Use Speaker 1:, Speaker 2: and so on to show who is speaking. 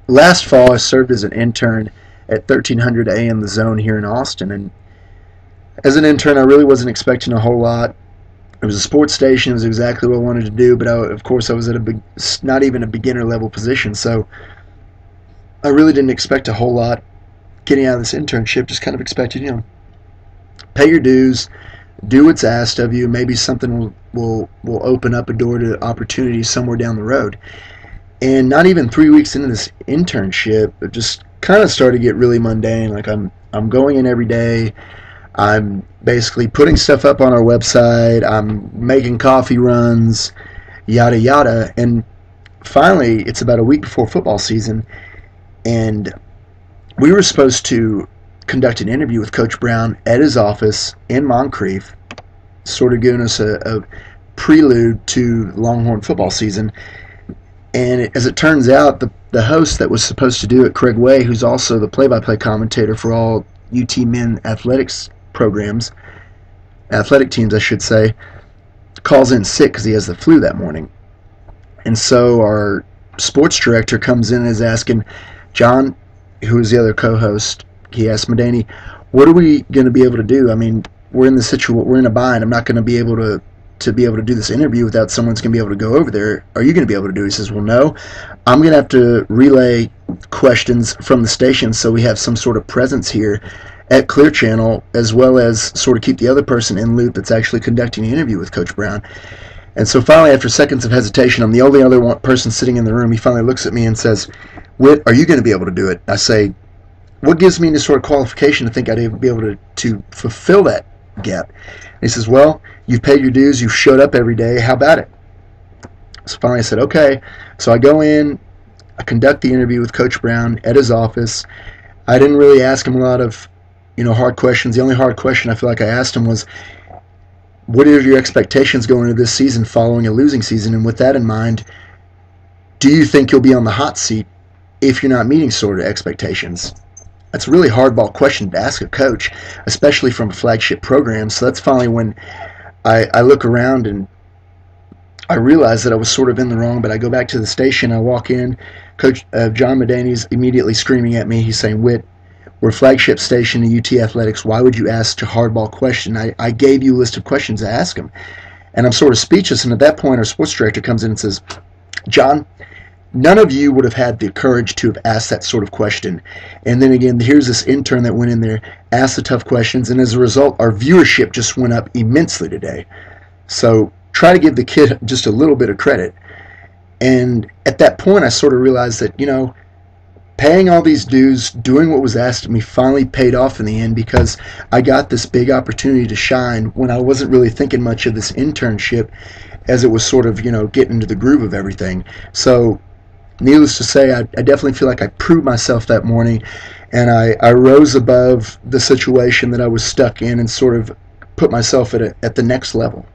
Speaker 1: last fall I served as an intern at 1300 AM The Zone here in Austin, and as an intern I really wasn't expecting a whole lot. It was a sports station. It was exactly what I wanted to do, but of course I was at not even a beginner level position, so I really didn't expect a whole lot getting out of this internship. Just kind of expected, pay your dues, do what's asked of you. Maybe something will open up a door to opportunity somewhere down the road. And not even 3 weeks into this internship, it just kind of started to get really mundane. Like I'm going in every day. I'm basically putting stuff up on our website. I'm making coffee runs, yada yada. And finally, it's about a week before football season, and we were supposed to conduct an interview with Coach Brown at his office in Moncrief, sort of giving us a prelude to Longhorn football season. And as it turns out, the host that was supposed to do it, Craig Way, who's also the play-by-play commentator for all UT men athletics programs, athletic teams I should say, calls in sick because he has the flu that morning. And so our sports director comes in and is asking John, who is the other co-host, he asked Madani, what are we going to be able to do? I mean, we're in a bind. I'm not going to be able to do this interview without someone's going to be able to go over there. Are you going to be able to do it? He says, well, no. I'm going to have to relay questions from the station so we have some sort of presence here at Clear Channel, as well as sort of keep the other person in loop that's actually conducting the interview with Coach Brown. And so finally, after seconds of hesitation, I'm the only other person sitting in the room. He finally looks at me and says, Whit, are you going to be able to do it? I say, what gives me any sort of qualification to think I'd be able to fulfill that gap? And he says, well, you've paid your dues, you've showed up every day, how about it? So finally I said, okay. So I go in, I conduct the interview with Coach Brown at his office. I didn't really ask him a lot of hard questions. The only hard question I feel like I asked him was, what are your expectations going into this season following a losing season? And with that in mind, do you think you'll be on the hot seat if you're not meeting sort of expectations? That's a really hardball question to ask a coach, especially from a flagship program. So that's finally when I look around and I realize that I was sort of in the wrong, but I go back to the station, I walk in, Coach John Madani's immediately screaming at me. He's saying, Whit, we're a flagship station in UT Athletics. Why would you ask a hardball question? I gave you a list of questions to ask him. And I'm sort of speechless, and at that point our sports director comes in and says, John, none of you would have had the courage to have asked that sort of question. And then again, here's this intern that went in there, asked the tough questions, and as a result, our viewership just went up immensely today. So try to give the kid just a little bit of credit. And at that point, I sort of realized that, paying all these dues, doing what was asked of me finally paid off in the end, because I got this big opportunity to shine when I wasn't really thinking much of this internship, as it was sort of, getting into the groove of everything. So needless to say, I definitely feel like I proved myself that morning, and I rose above the situation that I was stuck in and sort of put myself at the next level.